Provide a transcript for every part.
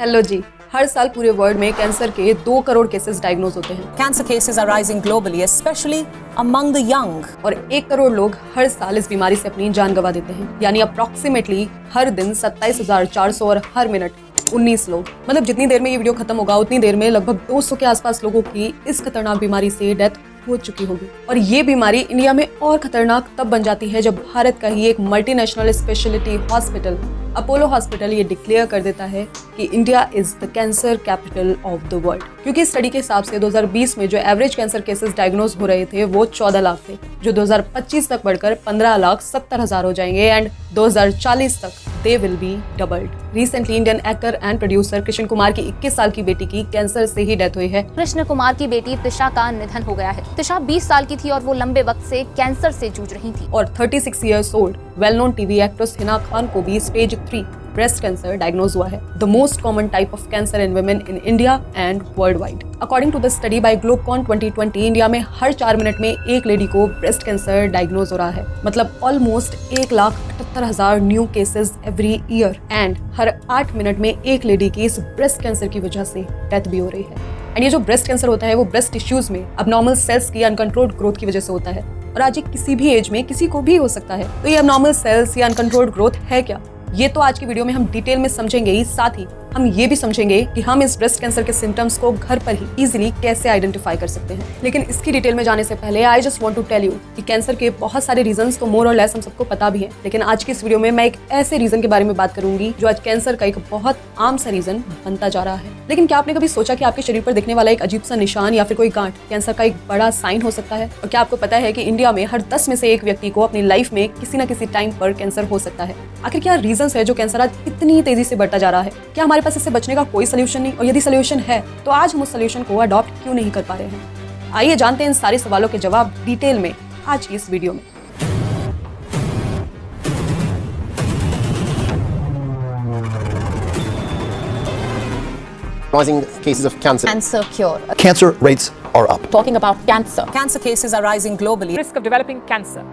Hello जी। हर साल पूरे world में कैंसर के 2 करोड़ केसेस डायग्नोज होते हैं। Cancer cases are rising globally, especially among the young. और 1 करोड़ लोग हर साल इस बीमारी से अपनी जान गंवा देते हैं, यानी अप्रोक्सीमेटली हर दिन 27,400 और हर मिनट 19 लोग। मतलब जितनी देर में ये वीडियो खत्म होगा उतनी देर में लगभग 200 के आसपास लोगों की इस खतरनाक बीमारी से डेथ हो चुकी होगी। और ये बीमारी इंडिया में और खतरनाक तब बन जाती है जब भारत का ही एक multinational speciality hospital Apollo hospital ये डिक्लेयर कर देता है कि India is the cancer capital of the world. क्योंकि स्टडी के हिसाब से 2020 में जो एवरेज कैंसर केसेस डायग्नोज हो रहे थे वो 14 लाख थे, जो 2025 तक बढ़कर 15,70,000 हो जाएंगे एंड 2040 तक they will be doubled. Recently Indian actor and producer Krishna Kumar की 21 साल की बेटी की कैंसर से ही डेथ हुई है। कृष्ण कुमार की बेटी तिशा का निधन हो गया है। तिशा 20 साल की थी और वो लंबे वक्त से कैंसर से जूझ रही थी। और 36 years old well known TV actress Hina Khan को भी स्टेज 3 ब्रेस्ट कैंसर डायग्नोज हुआ है, the most common type of cancer in women in India and world wide. According to the study by Globocan 2020, India में हर 4 मिनट में एक lady को breast cancer diagnose हो रहा है। मतलब almost 1,78,000 new cases every year and her 8 minute में एक लेडी की इस ब्रेस्ट कैंसर की वजह से डेथ भी हो रही है। एंड ये जो ब्रेस्ट कैंसर होता है वो ब्रेस्ट टिश्यूज में अबनॉर्मल सेल्स की अनकंट्रोल्ड ग्रोथ की वजह से होता है और आज ये किसी भी एज में किसी को भी हो सकता है। तो ये अबनॉर्मल सेल्स या अनकंट्रोल्ड ग्रोथ है क्या, ये तो आज की वीडियो में हम डिटेल में समझेंगे ही, साथ ही हम ये भी समझेंगे कि हम इस ब्रेस्ट कैंसर के सिम्टम्स को घर पर ही इजीली कैसे आइडेंटिफाई कर सकते हैं। लेकिन इसकी डिटेल में जाने से पहले I just want to tell you कि कैंसर के बहुत सारे रीजंस तो मोर और लेस हम सबको पता भी है, लेकिन आज की इस वीडियो में मैं एक ऐसे रीजन के बारे में बात करूंगी जो आज कैंसर का एक बहुत आम सा रीजन बनता जा रहा है। लेकिन क्या आपने कभी सोचा कि आपके शरीर पर दिखने वाला एक अजीब सा निशान या फिर कोई गांठ कैंसर का एक बड़ा साइन हो सकता है? और क्या आपको पता है कि इंडिया में हर 10 में से एक व्यक्ति को अपनी लाइफ में किसी न किसी टाइम पर कैंसर हो सकता है? आखिर क्या रीजंस है जो कैंसर आज इतनी तेजी से बढ़ता जा रहा है? क्या हमारे पास इससे बचने का कोई सोल्यूशन नहीं, और यदि सोल्यूशन है तो आज हम उस सोल्यूशन को अडॉप्ट क्यों नहीं कर पा रहे हैं? आइए जानते हैं इन सारे सवालों के जवाब डिटेल में आज की इस वीडियो में। Rising cases of cancer. Cancer cure. Cancer rates are up. Talking about cancer. Cancer cases are rising globally. Risk of developing cancer.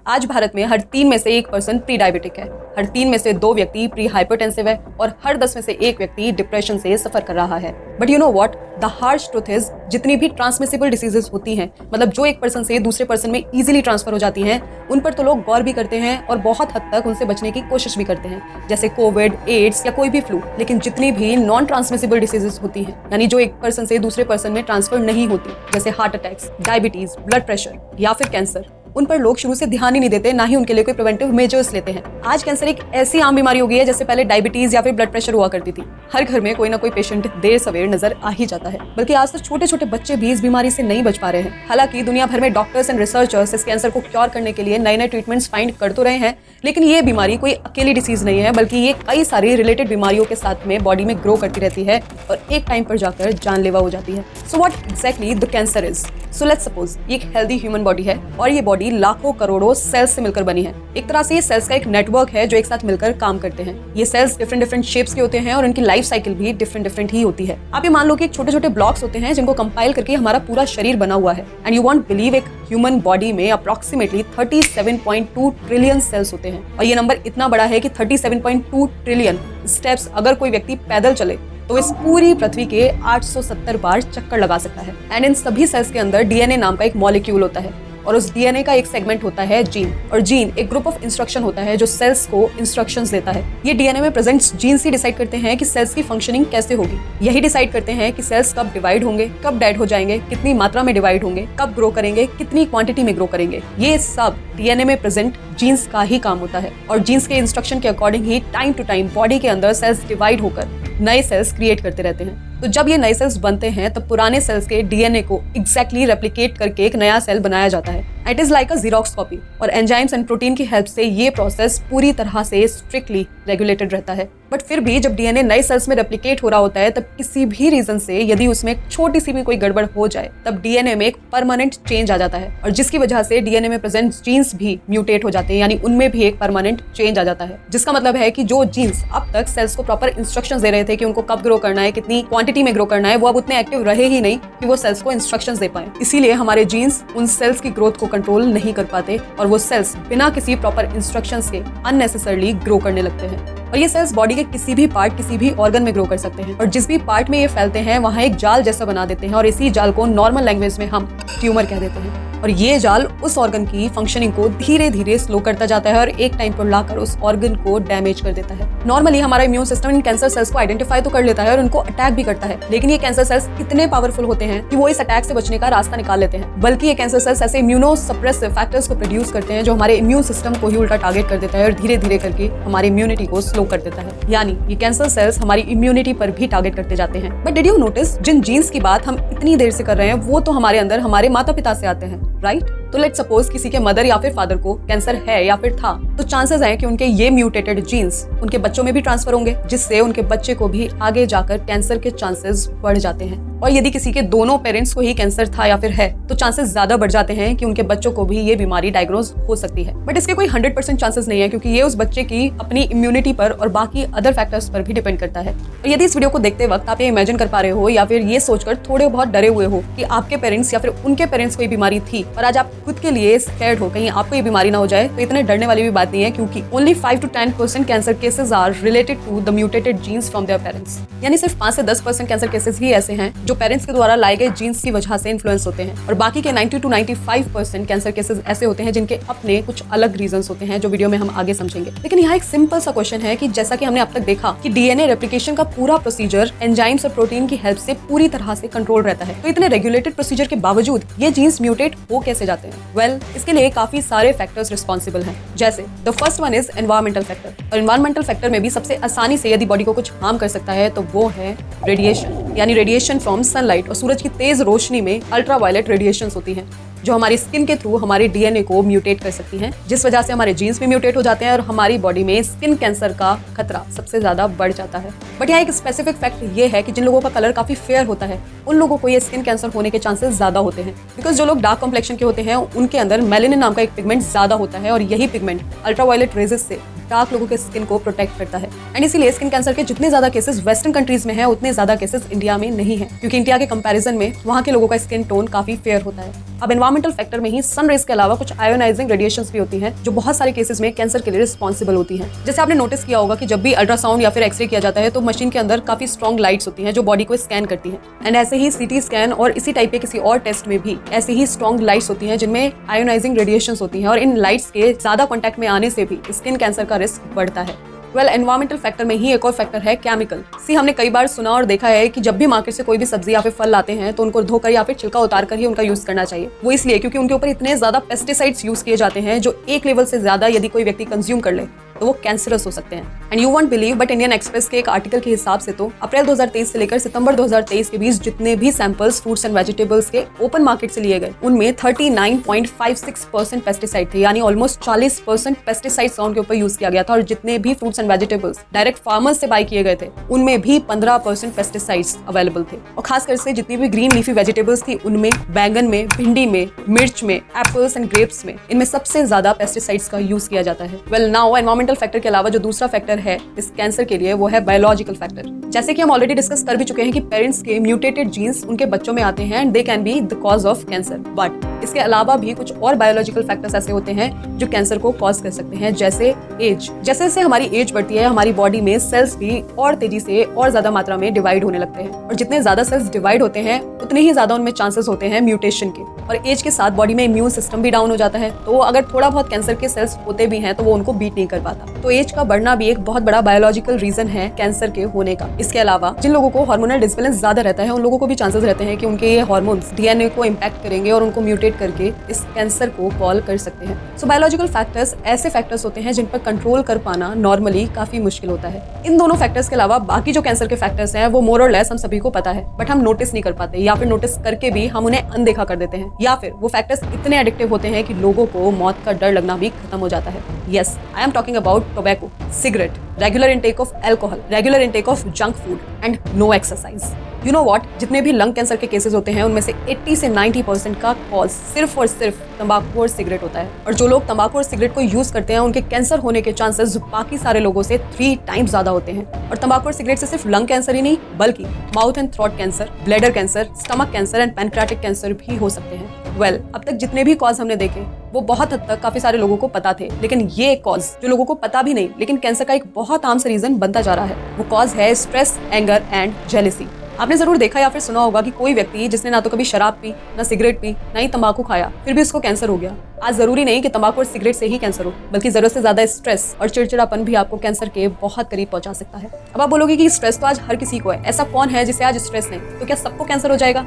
आज भारत में हर 3 में से 1 पर्सन प्री डायबिटिक है, हर 3 में से 2 व्यक्ति प्री हाइपरटेंसिव है और हर 10 में से 1 व्यक्ति डिप्रेशन से सफर कर रहा है। But you know what, the harsh truth is, जितनी भी ट्रांसमिसिबल डिसीजेस होती हैं, मतलब जो एक पर्सन से दूसरे पर्सन में इजीली ट्रांसफर हो जाती हैं, उन पर तो लोग गौर भी करते हैं और बहुत हद तक उनसे बचने की कोशिश भी करते हैं, जैसे कोविड, एड्स या कोई भी फ्लू। लेकिन जितनी भी नॉन ट्रांसमिसिबल डिसीजेस होती हैं, यानी जो एक पर्सन से दूसरे पर्सन में ट्रांसफर नहीं होती, जैसे heart attacks, diabetes, blood pressure या फिर कैंसर, उन पर लोग शुरू से ध्यान ही नहीं देते, ना ही उनके लिए कोई प्रिवेंटिव मेजर्स लेते हैं। आज कैंसर एक ऐसी आम बीमारी हो गई है जैसे पहले डायबिटीज या फिर ब्लड प्रेशर हुआ करती थी। हर घर में कोई ना कोई पेशेंट देर सवेर नजर आ ही जाता है, बल्कि आज तो छोटे छोटे बच्चे भी इस बीमारी से नहीं बच पा रहे हैं। हालांकि दुनिया भर में डॉक्टर्स एंड रिसर्चर्स इस कैंसर को क्योर करने के लिए नए नए ट्रीटमेंट्स फाइंड कर तो रहे हैं, लेकिन ये बीमारी कोई अकेली डिसीज नहीं है, बल्कि ये कई सारी रिलेटेड बीमारियों के साथ में बॉडी में ग्रो करती रहती है और एक टाइम पर जाकर जानलेवा हो जाती है। So what exactly the cancer is? So let's suppose ये एक हेल्दी ह्यूमन बॉडी है और ये बॉडी लाखों करोड़ों सेल्स से मिलकर बनी है। एक तरह से ये सेल्स का एक नेटवर्क है जो एक साथ मिलकर काम करते हैं। ये सेल्स डिफरेंट शेप्स के होते हैं और इनकी लाइफ साइकिल भी डिफरेंट ही होती है। आप ये मान लो कि एक छोटे छोटे ब्लॉक्स होते हैं जिनको कंपाइल करके हमारा पूरा शरीर बना हुआ है। एंड यू वॉन्ट बिलीव, एक ह्यूमन बॉडी में अप्रोक्सीमेटली 37.2 ट्रिलियन सेल्स होते हैं और ये नंबर इतना बड़ा है कि 37.2 ट्रिलियन स्टेप्स अगर कोई व्यक्ति पैदल चले तो इस पूरी पृथ्वी के 870 बार चक्कर लगा सकता है। एंड इन सभी सेल्स के अंदर डीएनए नाम का एक मॉलिक्यूल होता है और उस डीएनए का एक सेगमेंट होता है जीन, और जीन एक ग्रुप ऑफ इंस्ट्रक्शन होता है जो सेल्स को इंस्ट्रक्शंस देता है। ये डीएनए में प्रेजेंट जीन्स ही डिसाइड करते हैं कि सेल्स की फंक्शनिंग कैसे होगी। यही डिसाइड करते हैं कि सेल्स कब डिवाइड होंगे, कब डेड हो जाएंगे, कितनी मात्रा में डिवाइड होंगे, कब ग्रो करेंगे, कितनी क्वांटिटी में ग्रो करेंगे। ये सब डीएनए में प्रेजेंट जीन्स का ही काम होता है और जीन्स के इंस्ट्रक्शन के अकॉर्डिंग ही टाइम टू टाइम बॉडी के अंदर सेल्स डिवाइड होकर नए सेल्स क्रिएट करते रहते हैं। तो जब ये नए सेल्स बनते हैं तब पुराने सेल्स के डीएनए को एग्जैक्टली रेप्लिकेट करके एक नया सेल बनाया जाता है। It is like a xerox copy, और एंजाइम्स एंड प्रोटीन की हेल्प से ये प्रोसेस पूरी तरह से स्ट्रिक्टली रेगुलेटेड रहता है। बट फिर भी जब डीएनए नए सेल्स में रेप्लिकेट हो रहा होता है तब किसी भी रीजन से यदि उसमें छोटी सी भी कोई गड़बड़ हो जाए तब डीएनए में एक परमानेंट चेंज आ जाता है और जिसकी वजह से डीएनए में प्रेजेंट जीन्स भी म्यूटेट हो जाते हैं, यानी उनमें भी एक परमानेंट चेंज आ जाता है। जिसका मतलब है कि जो जीन्स अब तक सेल्स को प्रॉपर इंस्ट्रक्शंस दे रहे थे कि उनको कब ग्रो करना है, कितनी क्वांटिटी क्वांटिटी में ग्रो करना है वो अब उतने एक्टिव रहे ही नहीं कि वो सेल्स को इंस्ट्रक्शंस दे पाए। इसीलिए हमारे जीन्स उन सेल्स की ग्रोथ को कंट्रोल नहीं कर पाते और वो सेल्स बिना किसी प्रॉपर इंस्ट्रक्शंस के अननेसेसरली ग्रो करने लगते हैं। और ये सेल्स बॉडी के किसी भी पार्ट, किसी भी ऑर्गन में ग्रो कर सकते हैं और जिस भी पार्ट में ये फैलते हैं वहाँ एक जाल जैसा बना देते हैं और इसी जाल को नॉर्मल लैंग्वेज में हम ट्यूमर कह देते हैं। और ये जाल उस ऑर्गन की फंक्शनिंग को धीरे धीरे स्लो करता जाता है और एक टाइम पर लाकर उस ऑर्गन को डैमेज कर देता है। नॉर्मली हमारा immune system in cancer cells को आइडेंटिफाई तो कर लेता है और उनको अटैक भी करता है, लेकिन ये कैंसर सेल्स इतने पावरफुल होते हैं कि वो इस अटैक से बचने का रास्ता निकाल लेते हैं। बल्कि ये कैंसर सेल्स ऐसे इम्यूनोसप्रेसिव फैक्टर्स को प्रोड्यूस करते हैं जो हमारे इम्यून सिस्टम को ही उल्टा टारगेट कर देता है और धीरे धीरे करके हमारी इम्यूनिटी को स्लो कर देता है। यानी ये कैंसर सेल्स हमारी इम्यूनिटी पर भी टारगेट करते जाते हैं। बट डिड यू नोटिस, जिन जीन्स की बात हम इतनी देर से कर रहे हैं वो तो हमारे अंदर हमारे माता पिता से आते हैं, राइट? तो लेट्स सपोज किसी के मदर या फिर फादर को कैंसर है या फिर था, तो चांसेस हैं कि उनके ये म्यूटेटेड जीन्स उनके बच्चों में भी ट्रांसफर होंगे, जिससे उनके बच्चे को भी आगे जाकर कैंसर के चांसेस बढ़ जाते हैं। और यदि किसी के दोनों पेरेंट्स को ही कैंसर था या फिर है तो चांसेस ज्यादा बढ़ जाते हैं कि उनके बच्चों को भी ये बीमारी डायग्नोज हो सकती है। बट इसके कोई 100% चांसेस नहीं है, क्योंकि ये उस बच्चे की अपनी इम्यूनिटी पर और बाकी अदर फैक्टर्स पर भी डिपेंड करता है। और यदि इस वीडियो को देखते वक्त आप ये इमेजिन कर पा रहे हो या फिर ये सोचकर थोड़े बहुत डरे हुए हो कि आपके पेरेंट्स या फिर उनके पेरेंट्स को ये बीमारी थी और आज आप खुद के लिए स्कैर्ड हो कहीं आपको ये बीमारी ना हो जाए, तो इतने डरने वाली भी बात नहीं है, क्योंकि only 5 to 10% cancer cases are related to the mutated genes from their parents. यानी सिर्फ 5 से 10% कैंसर केसेस ही ऐसे हैं जो पेरेंट्स के द्वारा लाए गए जीन्स की वजह से इन्फ्लुएंस होते हैं, और बाकी के 90 to 95% कैंसर केसेस ऐसे होते हैं जिनके अपने कुछ अलग रीजंस होते हैं जो वीडियो में हम आगे समझेंगे। लेकिन यहाँ एक सिंपल सा क्वेश्चन है कि जैसा कि हमने अब तक देखा कि डीएनए रेप्लिकेशन का पूरा प्रोसीजर एंजाइम्स और प्रोटीन की हेल्प से पूरी तरह से कंट्रोल रहता है, तो इतने रेगुलेटेड प्रोसीजर के बावजूद ये जीन्स म्यूटेट हो कैसे जाते हैं? वेल, इसके लिए काफी सारे फैक्टर्स रिस्पॉन्सिबल हैं। जैसे the first one is environmental factor, और एनवायरमेंटल फैक्टर में भी सबसे आसानी से यदि बॉडी को कुछ हार्म कर सकता है तो वो है रेडिएशन, यानी रेडिएशन फ्रॉम सनलाइट और सूरज की तेज रोशनी में अल्ट्रावायलेट रेडिएशंस होती हैं जो हमारी स्किन के थ्रू हमारे डीएनए को म्यूटेट कर सकती हैं, जिस वजह से हमारे जीन्स भी म्यूटेट हो जाते हैं और हमारी बॉडी में स्किन कैंसर का खतरा सबसे ज्यादा बढ़ जाता है। बट यहाँ एक स्पेसिफिक फैक्ट ये है कि जिन लोगों का कलर काफी फेयर होता है उन लोगों को ये स्किन कैंसर होने के चांसेस ज्यादा होते हैं, बिकॉज जो लोग डार्क कॉम्प्लेक्शन के होते हैं उनके अंदर मेलेनिन नाम का एक पिगमेंट ज्यादा होता है और यही पिगमेंट अल्ट्रावायलेट रेजेस से डार्क लोगों के स्किन को प्रोटेक्ट करता है। एंड इसीलिए स्किन कैंसर के जितने ज्यादा केसेस वेस्टर्न कंट्रीज में है उतने ज्यादा केसेस इंडिया में नहीं है, क्योंकि इंडिया के कंपैरिजन में वहाँ के लोगों का स्किन टोन काफी फेयर होता है। अब एनवायरमेंटल फैक्टर में ही सन रेज के अलावा कुछ आयोनाइजिंग रेडिएशंस भी होती हैं जो बहुत सारे केसेस में कैंसर के लिए रिस्पॉन्सिबल होती हैं। जैसे आपने नोटिस किया होगा कि जब भी अल्ट्रासाउंड या फिर एक्सरे किया जाता है तो मशीन के अंदर काफी स्ट्रॉन्ग लाइट्स होती हैं जो बॉडी को स्कैन करती हैं। एंड ऐसे ही सीटी स्कैन और इसी टाइप के किसी और टेस्ट में भी ऐसी ही स्ट्रॉन्ग लाइट्स होती हैं जिनमें आयोनाइजिंग रेडिएशंस होती हैं, और इन लाइट्स के ज्यादा कॉन्टैक्ट में आने से भी स्किन कैंसर का रिस्क बढ़ता है। वेल, एनवायरमेंटल फैक्टर में ही एक और फैक्टर है केमिकल। हमने कई बार सुना और देखा है कि जब भी मार्केट से कोई भी सब्जी या फिर फल लाते हैं तो उनको धोकर या फिर छिलका उतार कर ही उनका यूज करना चाहिए। वो इसलिए क्योंकि उनके ऊपर इतने ज्यादा पेस्टिसाइड्स यूज किए जाते हैं जो एक लेवल से ज्यादा यदि कोई व्यक्ति कंज्यूम कर ले तो वो कैंसरस हो सकते हैं। And you won't believe, but Indian express के एक आर्टिकल के हिसाब से तो अप्रैल 2023 से लेकर सितंबर 2023 के बीच जितने भी सैंपल्स फ्रूट्स एंड वेजिटेबल्स के ओपन मार्केट से लिए गए उनमें 39.56% पेस्टिसाइड थे, यानी ऑलमोस्ट 40% पेस्टिसाइड्स उनके ऊपर यूज किया गया था। और जितने भी fruits and vegetables direct farmers से बाय किए गए थे उनमें भी 15% पेस्टिसाइड्स अवेलेबल थे। और खासकर से जितनी भी ग्रीन लीफी वेजिटेबल्स थी उनमें बैंगन में, भिंडी में, मिर्च में, एप्पल्स एंड ग्रेप्स में, इनमें सबसे ज्यादा पेस्टिसाइड्स का यूज किया जाता है। वेल, नाउ एनवायरमेंटल फैक्टर के अलावा जो दूसरा फैक्टर है इस कैंसर के लिए वो है बायोलॉजिकल फैक्टर। जैसे कि हम ऑलरेडी डिस्कस कर भी चुके हैं कि पेरेंट्स के म्यूटेटेड जीन्स उनके बच्चों में आते हैं and they can be the cause of cancer. But इसके अलावा भी कुछ और बायोलॉजिकल फैक्टर्स ऐसे होते हैं जो कैंसर को कॉज कर सकते हैं, जैसे एज। जैसे जैसे हमारी एज बढ़ती है हमारी बॉडी में सेल्स भी और तेजी से और ज्यादा मात्रा में डिवाइड होने लगते हैं, और जितने ज्यादा सेल्स डिवाइड होते हैं उतने ही ज्यादा उनमें चांसेस होते हैं म्यूटेशन के। और एज के साथ बॉडी में इम्यून सिस्टम भी डाउन हो जाता है, तो अगर थोड़ा बहुत कैंसर के सेल्स होते भी हैं तो वो उनको बीट नहीं कर पाता। तो एज का बढ़ना भी एक बहुत बड़ा बायोलॉजिकल रीजन है कैंसर के होने का। इसके अलावा जिन लोगों को हार्मोनल डिसबैलेंस ज्यादा रहता है उन लोगों को भी चांसेस रहते हैं कि उनके ये हार्मोन्स डीएनए को इम्पैक्ट करेंगे और उनको म्यूटेट करके इस कैंसर को कॉल कर सकते हैं। सो बायोलॉजिकल फैक्टर्स ऐसे फैक्टर्स होते हैं जिन पर कंट्रोल कर पाना नॉर्मली काफी मुश्किल होता है। इन दोनों फैक्टर्स के अलावा बाकी जो कैंसर के फैक्टर्स हैं वो मोर और लेस हम सभी को पता है, बट हम नोटिस नहीं कर पाते, या फिर नोटिस करके भी हम उन्हें अनदेखा कर देते हैं, या फिर वो फैक्टर्स इतने एडिक्टिव होते हैं कि लोगों को मौत का डर लगना भी खत्म हो जाता है। Yes, I am talking about tobacco, cigarette, regular intake of alcohol, regular intake of junk food and no exercise. You know what, जितने भी लंग कैंसर के केसेस होते हैं उनमें से 80 से 90% का कॉज सिर्फ और सिर्फ तंबाकू और सिगरेट होता है। और जो लोग तंबाकू और सिगरेट को यूज करते हैं उनके कैंसर होने के चांसेस बाकी सारे लोगों से 3 टाइम्स ज्यादा होते हैं। और तंबाकू और सिगरेट से सिर्फ लंग कैंसर ही नहीं बल्कि mouth and throat cancer, bladder cancer, stomach cancer and pancreatic cancer भी हो सकते हैं। अब तक जितने भी कॉज हमने देखे वो बहुत हद तक काफी सारे लोगों को पता थे, लेकिन ये कॉज जो लोगों को पता भी नहीं लेकिन कैंसर का एक बहुत आम सा रीजन बनता जा रहा है, वो कॉज है स्ट्रेस, एंगर एंड जेलसी। आपने जरूर देखा या फिर सुना होगा कि कोई व्यक्ति जिसने ना तो कभी शराब पी, ना सिगरेट पी, ना ही तंबाकू खाया, फिर भी उसको कैंसर हो गया। आज जरूरी नहीं कि तंबाकू और सिगरेट से ही कैंसर हो, बल्कि जरूरत से ज्यादा स्ट्रेस और चिड़चिड़ापन भी आपको कैंसर के बहुत करीब पहुंचा सकता है। अब आप बोलोगे कि स्ट्रेस तो आज हर किसी को है, ऐसा कौन है जिसे आज स्ट्रेस नहीं, तो क्या सबको कैंसर हो जाएगा?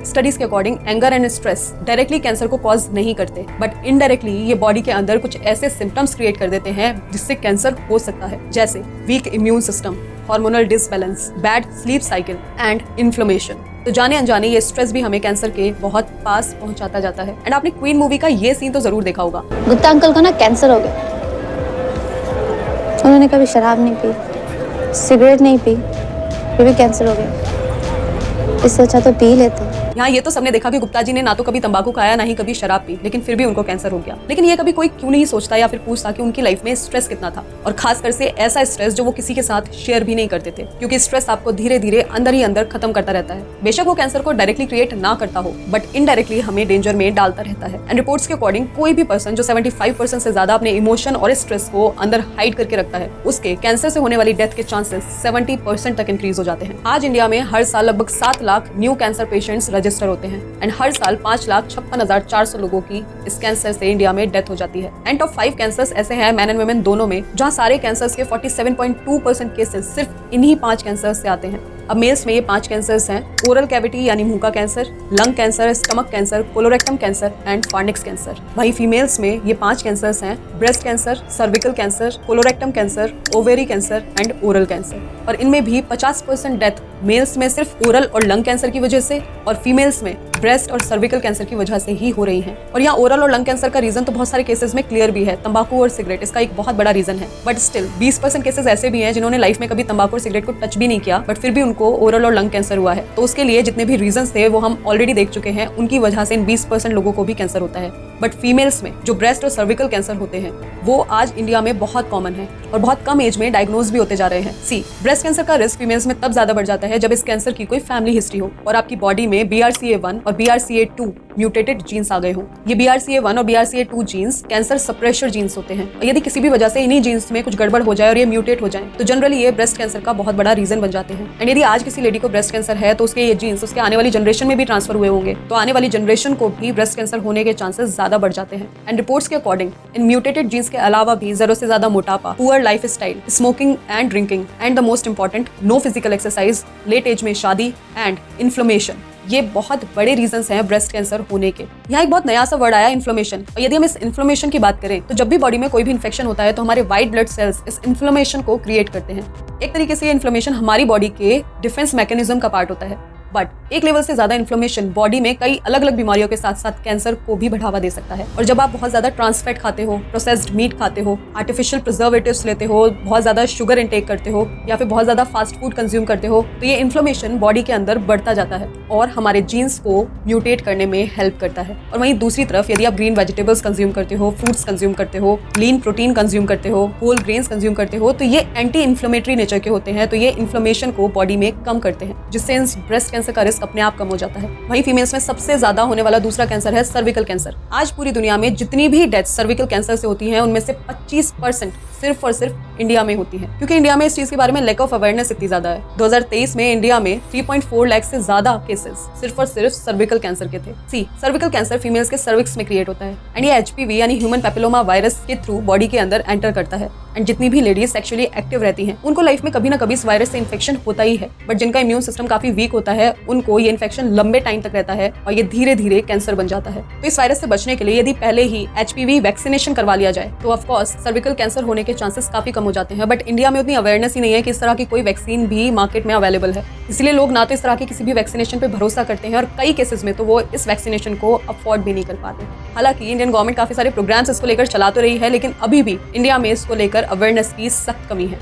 स्टडीज के according anger and stress directly cancer को कॉज नहीं करते, बट इनडायरेक्टली ये बॉडी के अंदर कुछ ऐसे सिम्टम्स क्रिएट कर देते हैं जिससे कैंसर हो सकता है, जैसे week immune system, hormonal disbalance, bad sleep cycle and inflammation. तो जाने अनजाने ये स्ट्रेस भी हमें कैंसर के बहुत पास पहुंचाता जाता है। एंड आपने क्वीन मूवी का ये सीन तो जरूर देखा होगा। गुप्ता अंकल को ना कैंसर हो गया। उन्होंने कभी शराब नहीं पी, सिगरेट नहीं पी, फिर भी कैंसर हो गया। इससे अच्छा तो पी लेते। यहाँ ये तो सबने देखा कि गुप्ता जी ने ना तो कभी तंबाकू खाया ना ही कभी शराब पी, लेकिन फिर भी उनको कैंसर हो गया। लेकिन ये कभी कोई क्यों नहीं सोचता या फिर पूछता कि उनकी लाइफ में स्ट्रेस कितना था, और खासकर से ऐसा स्ट्रेस जो वो किसी के साथ शेयर भी नहीं करते थे, क्योंकि स्ट्रेस आपको धीरे धीरे अंदर ही अंदर खत्म करता रहता है। बेशक वो कैंसर को डायरेक्टली क्रिएट ना करता हो, बट इनडायरेक्टली हमें डेंजर में डालता रहता है। एंड रिपोर्ट्स के अकॉर्डिंग कोई भी पर्सन जो 75% से ज्यादा अपने इमोशन और स्ट्रेस को अंदर हाइड करके रखता है, उसके कैंसर से होने वाली डेथ के चांसेस 70% तक इंक्रीज हो जाते हैं। आज इंडिया में हर साल लगभग 7 lakh new cancer patients register होते हैं एंड हर साल 5,56,400 लोगों की इस कैंसर से इंडिया में डेथ हो जाती है। एंड टॉप 5 कैंसर्स ऐसे हैं मैन एंड वुमेन दोनों में, जहां सारे कैंसर्स के 47.2% केसेस सिर्फ इन्हीं 5 कैंसर्स से आते हैं। अब मेल्स में ये 5 कैंसर्स हैं: ओरल कैविटी यानी मुंह का cancer, lung cancer, stomach cancer, colorectum cancer and pharynx cancer. वहीं फीमेल्स में ये 5 कैंसर्स हैं: breast cancer, cervical cancer, colorectum cancer, ovary cancer and oral cancer. और इनमें भी 50% डेथ मेल्स में सिर्फ ओरल और लंग कैंसर की वजह से और फीमेल्स में ब्रेस्ट और सर्विकल कैंसर की वजह से ही हो रही हैं। और यहाँ ओरल और लंग कैंसर का रीजन तो बहुत सारे केसेस में क्लियर भी है, तंबाकू और सिगरेट इसका एक बहुत बड़ा रीजन है। बट स्टिल 20% केसेस ऐसे भी हैं जिन्होंने लाइफ में कभी तंबाकू और सिगरेट को टच भी नहीं किया, बट फिर भी उनको ओरल और लंग कैंसर हुआ है। तो उसके लिए जितने भी रीजंस थे वो हम ऑलरेडी देख चुके हैं, उनकी वजह से इन 20% लोगों को भी कैंसर होता है। बट फीमेल्स में जो ब्रेस्ट और सर्विकल कैंसर होते हैं वो आज इंडिया में बहुत कॉमन है और बहुत कम एज में डायग्नोज भी होते जा रहे हैं। ब्रेस्ट कैंसर का रिस्क फीमेल्स में तब ज्यादा बढ़ जाता है जब इस कैंसर की कोई फैमिली हिस्ट्री हो और आपकी बॉडी में BRCA1 और BRCA2 म्यूटेटेड जीन्स आ गए हो। ये BRCA1 और BRCA2 jeans cancer suppressor jeans होते हैं, और यदि किसी भी वजह से इन्हीं जीन्स में कुछ गड़बड़ हो जाए और ये म्यूटेट हो जाए तो जनरली ये ब्रेस्ट कैंसर का बहुत बड़ा रीजन बन जाते हैं। एंड यदि आज किसी लेडी को ब्रेस्ट कैंसर है तो उसके ये जीन्स उसके आने वाली जनरेशन में भी ट्रांसफर हुए होंगे, तो आने वाली जनरेशन को भी ब्रेस्ट कैंसर होने के चांसेस ज्यादा बढ़ जाते हैं। एंड रिपोर्ट्स के अकॉर्डिंग इन म्यूटेटेड जीन्स के अलावा भी जरूरत से ज्यादा मोटापा, poor life style, smoking and drinking and the most important no physical exercise, late age में शादी एंड इन्फ्लेमेशन, ये बहुत बड़े रीजंस हैं ब्रेस्ट कैंसर होने के। यहाँ एक बहुत नया सा वर्ड आया, इन्फ्लेमेशन। और यदि हम इस इन्फ्लेमेशन की बात करें तो जब भी बॉडी में कोई भी इन्फेक्शन होता है तो हमारे व्हाइट ब्लड सेल्स इस इन्फ्लेमेशन को क्रिएट करते हैं। एक तरीके से ये इन्फ्लेमेशन हमारी बॉडी के डिफेंस मैकेनिज्म का पार्ट होता है, बट एक लेवल से ज्यादा इन्फ्लेमेशन बॉडी में कई अलग अलग बीमारियों के साथ साथ कैंसर को भी बढ़ावा दे सकता है। और जब आप बहुत ज्यादा ट्रांस फैट खाते हो, प्रोसेस्ड मीट खाते हो, आर्टिफिशियल प्रिजर्वेटिव्स लेते हो, बहुत ज्यादा शुगर इंटेक करते हो या फिर बहुत ज्यादा फास्ट फूड कंज्यूम करते हो, तो ये इन्फ्लेमेशन बॉडी के अंदर बढ़ता जाता है और हमारे जीन्स को म्यूटेट करने में हेल्प करता है। और वहीं दूसरी तरफ यदि आप ग्रीन वेजिटेबल्स कंज्यूम करते हो, फ्रूट्स कंज्यूम करते हो, लीन प्रोटीन कंज्यूम करते हो, होल ग्रेन्स कंज्यूम करते हो, तो ये एंटी इन्फ्लेमेटरी नेचर के होते हैं, तो ये इन्फ्लेमेशन को बॉडी में कम करते हैं, जिससे ब्रेस्ट कैंसर का रिस्क अपने आप कम हो जाता है। वहीं फीमेल्स में सबसे ज्यादा होने वाला दूसरा कैंसर है सर्विकल कैंसर। आज पूरी दुनिया में जितनी भी डेथ्स सर्विकल कैंसर से होती हैं उनमें से 25% सिर्फ और सिर्फ इंडिया में होती है, क्योंकि इंडिया में इस चीज के बारे में लैक ऑफ अवेयरनेस इतनी ज्यादा है। 2023 में इंडिया में 3.4 लाख से ज्यादा केसेस सिर्फ और सिर्फ सर्विकल कैंसर के थे। सर्विकल कैंसर फीमेल्स के सर्विक्स में क्रिएट होता है एंड ये HPV यानी ह्यूमन पैपिलोमा वायरस के थ्रू बॉडी के अंदर एंटर करता है। एंड जितनी भी लेडीज सेक्सुअली एक्टिव रहती हैं उनको लाइफ में कभी ना कभी इस वायरस से इन्फेक्शन होता ही है, बट जिनका इम्यून सिस्टम काफी वीक होता है उनको ये इन्फेक्शन लंबे टाइम तक रहता है और ये धीरे धीरे कैंसर बन जाता है। तो इस वायरस से बचने के लिए यदि पहले ही HPV वैक्सीनेशन करवा लिया जाए तो ऑफ कोर्स सर्विकल कैंसर होने के चांसेस काफी कम हो जाते हैं। बट इंडिया में उतनी अवेयरनेस ही नहीं है कि इस तरह की कोई वैक्सीन भी मार्केट में अवेलेबल है, इसलिए लोग ना तो इस तरह के किसी भी वैक्सीनेशन पे भरोसा करते हैं और कई केसेस में तो वो इस वैक्सीनेशन को अफोर्ड भी नहीं कर पाते। हालांकि इंडियन गवर्नमेंट काफी सारे प्रोग्राम्स इसको लेकर चला तो रही है, लेकिन अभी भी इंडिया में इसको लेकर अवेयरनेस की सख्त कमी है।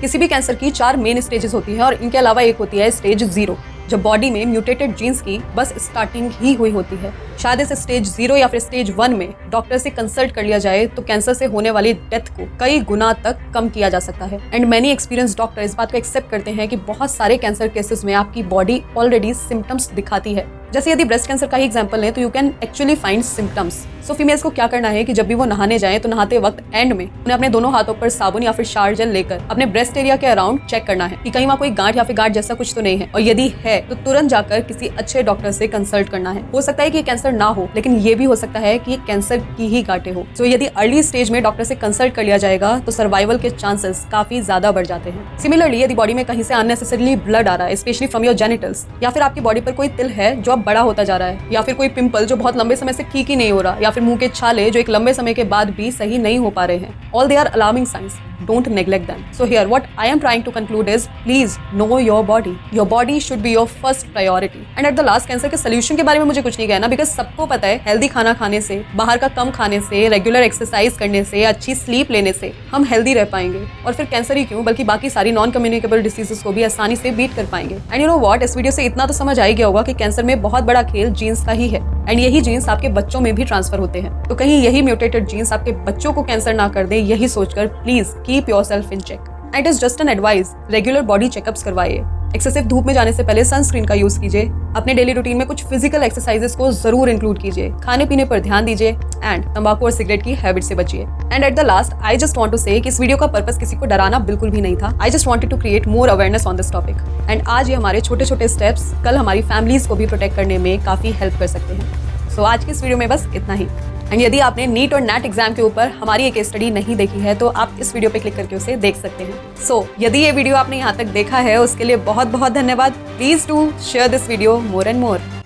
किसी भी कैंसर की 4 मेन स्टेजेस होती हैं और इनके अलावा एक होती है स्टेज 0। जब बॉडी में म्यूटेटेड जीन्स की बस स्टार्टिंग ही हुई होती है। शायद इस स्टेज 0 या फिर स्टेज 1 में डॉक्टर से कंसल्ट कर लिया जाए तो कैंसर से होने वाली डेथ को कई गुना तक कम किया जा सकता है। एंड मेनी एक्सपीरियंस डॉक्टर इस बात को एक्सेप्ट करते हैं कि बहुत सारे कैंसर केसेस में आपकी बॉडी ऑलरेडी सिम्टम्स दिखाती है। जैसे यदि ब्रेस्ट कैंसर का ही एग्जांपल लें तो you can actually find symptoms. So females को क्या करना है कि जब भी वो नहाने जाएं तो नहाते वक्त एंड में उन्हें अपने दोनों हाथों पर साबुन या फिर शावर जेल लेकर अपने ब्रेस्ट एरिया के अराउंड चेक करना है कि कहीं वहाँ कोई गांठ या फिर गांठ जैसा कुछ तो नहीं है, और यदि है तो तुरंत जाकर किसी अच्छे डॉक्टर से कंसल्ट करना है। हो सकता है कि ये कैंसर ना हो, लेकिन ये भी हो सकता है कि ये कैंसर की ही गांठें हो। सो यदि अर्ली स्टेज में डॉक्टर से कंसल्ट कर लिया जाएगा तो सर्वाइवल के चांसेस काफी ज्यादा बढ़ जाते हैं। सिमिलरली यदि बॉडी में कहीं से अननेसेसरली ब्लड आ रहा है, स्पेशली फ्रॉम योर जेनिटल्स, या फिर आपकी बॉडी पर कोई तिल है जो अब बड़ा होता जा रहा है, या फिर कोई पिंपल जो बहुत लंबे समय से ठीक ही नहीं हो रहा, या फिर मुंह के छाले जो एक लंबे समय के बाद भी सही नहीं हो पा रहे हैं, all they are alarming signs. Don't neglect them. So here what I am trying to conclude is please know your body. Your body should be your first priority. And at the last cancer के solution के बारे में मुझे कुछ नहीं कहना, because सबको पता है हेल्दी खाना खाने से, बाहर का कम खाने से, रेगुलर एक्सरसाइज करने से, अच्छी स्लीप लेने से हम हेल्दी रह पाएंगे, और फिर कैंसर ही क्यों बल्कि बाकी सारी नॉन कम्युनिकेबल डिसीजेस को भी आसानी से बीट कर पाएंगे। एंड यू नो व्हाट, इस वीडियो से इतना तो समझ आ ही गया होगा कि कैंसर में बहुत बड़ा खेल जीन्स का ही है, एंड यही जीन्स आपके बच्चों में भी ट्रांसफर होते हैं। तो कहीं यही म्यूटेटेड जीन्स आपके बच्चों को कैंसर ना कर दे, यही सोचकर please keep yourself in check. It is just an advice, regular body checkups करवाइए, एक्सेसिव धूप में जाने से पहले सनस्क्रीन का यूज कीजिए, अपने डेली रूटीन में कुछ फिजिकल एक्सरसाइजेस को जरूर इंक्लूड कीजिए, खाने पीने पर ध्यान दीजिए, एंड तंबाकू और सिगरेट की हैबिट से बचिए। And at the last I just want to say कि इस वीडियो का पर्पस किसी को डराना बिल्कुल भी नहीं था। I just wanted to create more awareness on this topic, and आज ये हमारे छोटे छोटे स्टेप्स कल हमारी फैमिलीज को भी प्रोटेक्ट करने में काफी हेल्प कर सकते हैं। सो आज की इस वीडियो में बस इतना ही। एंड यदि आपने नीट और नेट एग्जाम के ऊपर हमारी एक केस स्टडी नहीं देखी है तो आप इस वीडियो पे क्लिक करके उसे देख सकते हैं। सो यदि ये वीडियो आपने यहाँ तक देखा है उसके लिए बहुत बहुत धन्यवाद। Please do share this video more and more.